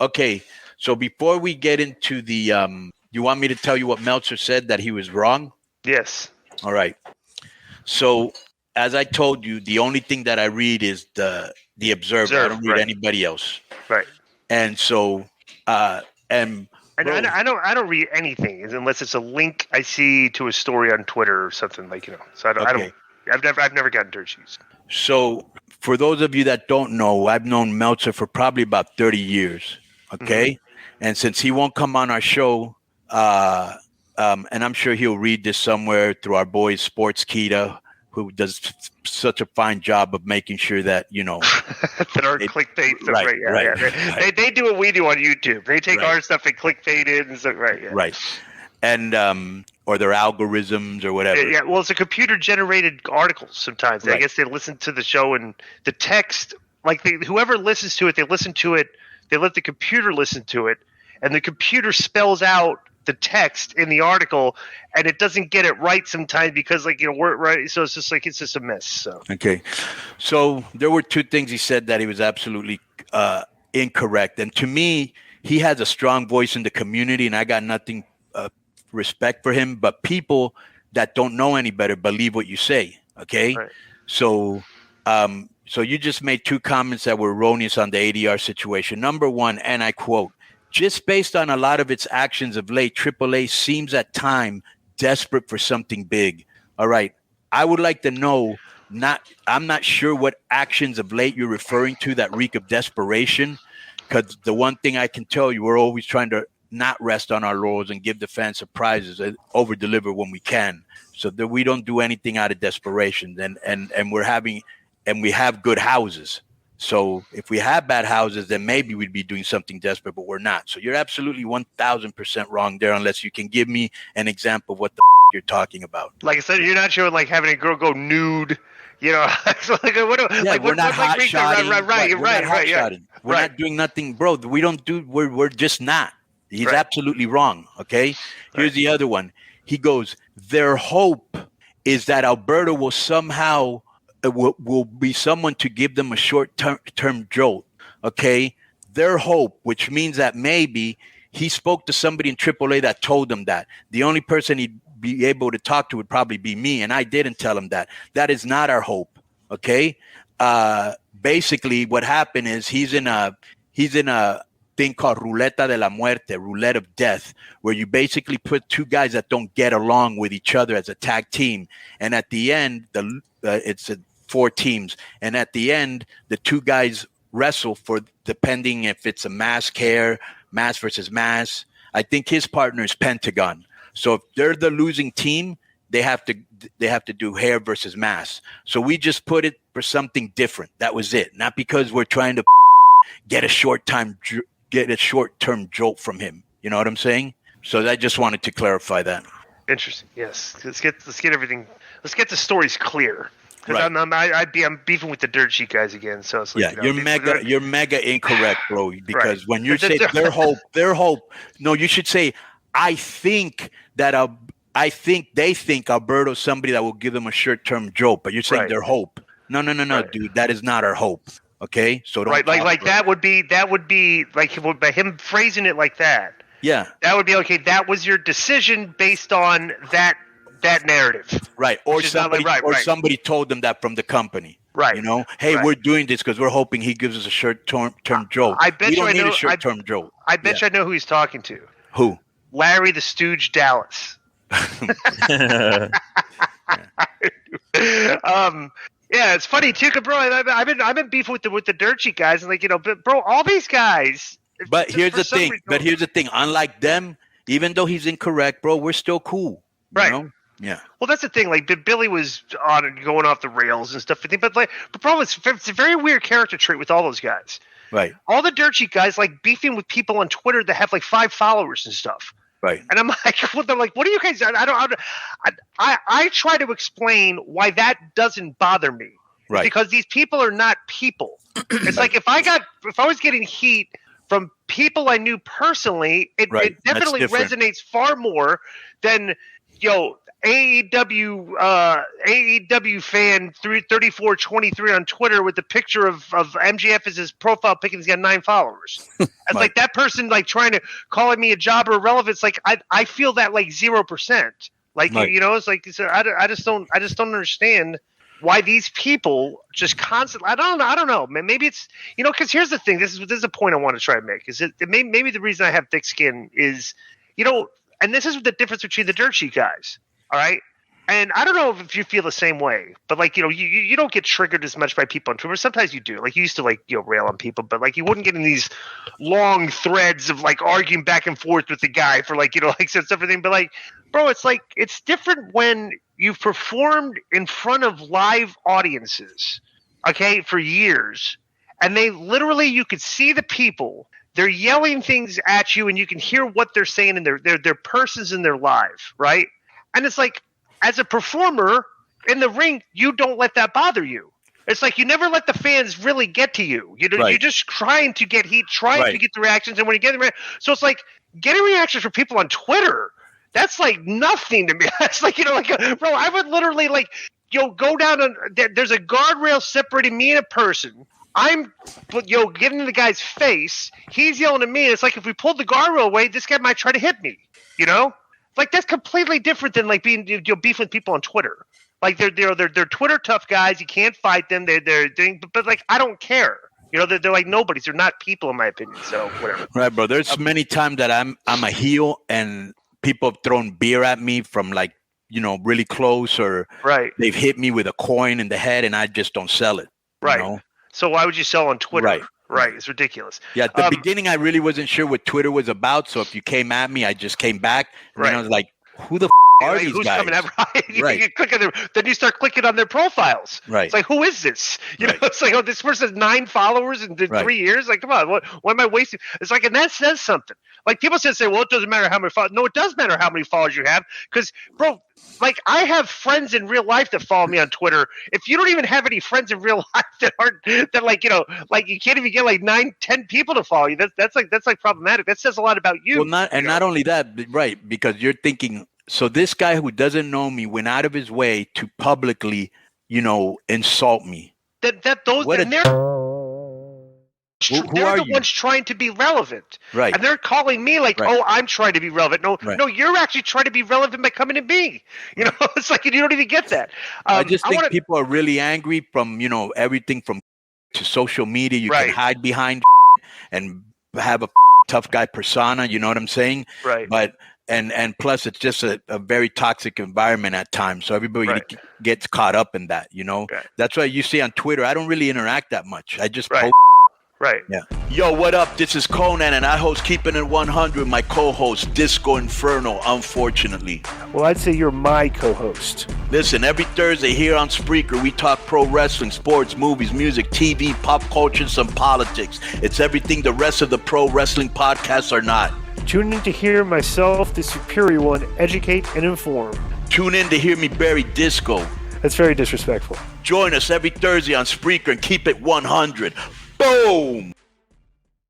Okay. So before we get into the, you want me to tell you what Meltzer said that he was wrong? Yes. All right. So as I told you, the only thing that I read is the Observer. I don't read anybody else. Right. And so, and bro, I don't read anything unless it's a link I see to a story on Twitter or something So I've never gotten dirt sheets. So for those of you that don't know, I've known Meltzer for probably about 30 years. Okay. Mm-hmm. And since he won't come on our show, and I'm sure he'll read this somewhere through our boy Sports Kita, who does such a fine job of making sure that, that our clickbait stuff, right. Yeah. They do what we do on YouTube. They take our stuff and clickbait it and stuff, right? Yeah. Right. And or their algorithms or whatever. Yeah, well, it's a computer-generated articles sometimes. Right. I guess they listen to the show and the text, whoever listens to it, they listen to it, they let the computer listen to it, and the computer spells out the text in the article, and it doesn't get it right sometimes because, we're right. So it's just a mess. So okay, so there were two things he said that he was absolutely incorrect, and to me, he has a strong voice in the community, and I got nothing respect for him. But people that don't know any better believe what you say. Okay, right. So you just made two comments that were erroneous on the ADR situation. Number one, and I quote, "Just based on a lot of its actions of late, AAA seems at time desperate for something big." All right. I would like to know, I'm not sure what actions of late you're referring to that reek of desperation, because the one thing I can tell you, we're always trying to not rest on our laurels and give the fans surprises and over deliver when we can, so that we don't do anything out of desperation. And we have good houses. So if we have bad houses, then maybe we'd be doing something desperate, but we're not. So you're absolutely 1,000% wrong there, unless you can give me an example of what the you're talking about. Like I said, you're not showing having a girl go nude. We're not hot shotting. Right. We're not doing nothing, bro. We don't do. We're just not. He's absolutely wrong. Okay. Here's the other one. He goes, their hope is that Alberto will somehow will be someone to give them a short-term jolt. Okay. Their hope, which means that maybe he spoke to somebody in AAA that told him that. The only person he'd be able to talk to would probably be me. And I didn't tell him that. That is not our hope. Okay. Basically what happened is he's in a thing called Ruleta de la Muerte, roulette of death, where you basically put two guys that don't get along with each other as a tag team. And at the end, it's 4 teams. And at the end, the two guys wrestle for, depending if it's a mass versus mass. I think his partner is Pentagon. So if they're the losing team, they have to do hair versus mass. So we just put it for something different. That was it. Not because we're trying to get a short-term jolt from him. You know what I'm saying? So I just wanted to clarify that. Interesting. Yes. Let's get everything. Let's get the stories clear. Because right. I'm beefing with the dirt sheet guys again. So it's like, you're mega incorrect, bro. Because when you say their hope. No, you should say I think they think Alberto's somebody that will give them a short-term jolt. But you're saying their hope. No, dude. That is not our hope. Okay, so don't that would be like by him phrasing it like that. Yeah, that would be okay. That was your decision based on that narrative, right? Or somebody told them that from the company, right? We're doing this because we're hoping he gives us a short-term jolt. I bet we don't I need know, a short-term jolt. I bet you I know who he's talking to. Who? Larry the Stooge Dallas. Yeah, it's funny too, bro. I've been beefing with the dirt sheet guys, and but bro, all these guys. But here's the thing. Unlike them, even though he's incorrect, bro, we're still cool. Right. You know? Yeah. Well, that's the thing. Like Billy was on and going off the rails and stuff. But bro, it's a very weird character trait with all those guys. Right. All the dirt sheet guys like beefing with people on Twitter that have 5 followers and stuff. Right. And I'm like, they're like, what are you guys? I try to explain why that doesn't bother me. Right. Because these people are not people. It's like if I was getting heat from people I knew personally, it definitely resonates far more than AEW fan 3423 on Twitter with the picture of MJF as his profile pic, and he's got 9 followers. It's like that person like trying to calling me a jobber irrelevant. It's like I feel that like 0%. Like it's like I just don't understand why these people just constantly. I don't know. Maybe it's because here's the thing. This is a point I want to try to make. Is it maybe the reason I have thick skin is and this is the difference between the dirt sheet guys. All right. And I don't know if you feel the same way, but like, you don't get triggered as much by people on Twitter. Sometimes you do. Like you used to rail on people, but like you wouldn't get in these long threads of like arguing back and forth with the guy for like, stuff, everything. But like, bro, it's different when you've performed in front of live audiences, okay, for years. And they literally, you could see the people, they're yelling things at you and you can hear what they're saying, and they're persons in their live, right? And it's like, as a performer in the ring, you don't let that bother you. It's like you never let the fans really get to you. You're just trying to get heat, trying to get the reactions, and when you get the so it's like getting reactions from people on Twitter. That's like nothing to me. That's like bro, I would literally like go down and there's a guardrail separating me and a person. I'm getting in the guy's face. He's yelling at me. And it's like if we pulled the guardrail away, this guy might try to hit me. Like that's completely different than like being beef with people on Twitter. Like they're Twitter tough guys. You can't fight them. They're doing, but like I don't care. They're like nobodies. They're not people in my opinion. So whatever. Right, bro. There's many times that I'm a heel and people have thrown beer at me from like really close, or they've hit me with a coin in the head, and I just don't sell it. Right. So why would you sell on Twitter? Right. It's ridiculous. Yeah, at the beginning, I really wasn't sure what Twitter was about. So if you came at me, I just came back. And then I was like, who the are these guys? Coming at, You click on then you start clicking on their profiles. Right. It's like, who is this? It's like, this person has 9 followers in 3 years. Like, come on, what am I wasting? It's like, and that says something. Like people say, well, it doesn't matter how many followers. No, it does matter how many followers you have. Because, bro, like I have friends in real life that follow me on Twitter. If you don't even have any friends in real life that like you can't even get like 9-10 people to follow you. That's like problematic. That says a lot about you. Well, not only that, right? Because you're thinking. So this guy who doesn't know me went out of his way to publicly, insult me. They're the ones trying to be relevant. Right. And they're calling me like, oh, I'm trying to be relevant. No, you're actually trying to be relevant by coming to me. It's like you don't even get that. I just think people are really angry from, everything from to social media. You can hide behind and have a tough guy persona. You know what I'm saying? Right. But and plus it's just a very toxic environment at times. So everybody gets caught up in that, That's why you see on Twitter, I don't really interact that much. I just post. Right. Yeah. Yo, what up? This is Konnan, and I host Keeping It 100. My co-host, Disco Inferno, unfortunately. Well, I'd say you're my co-host. Listen, every Thursday here on Spreaker, we talk pro wrestling, sports, movies, music, TV, pop culture, and some politics. It's everything the rest of the pro wrestling podcasts are not. Tune in to hear myself, the superior one, educate and inform. Tune in to hear me bury Disco. That's very disrespectful. Join us every Thursday on Spreaker and keep it 100. Boom!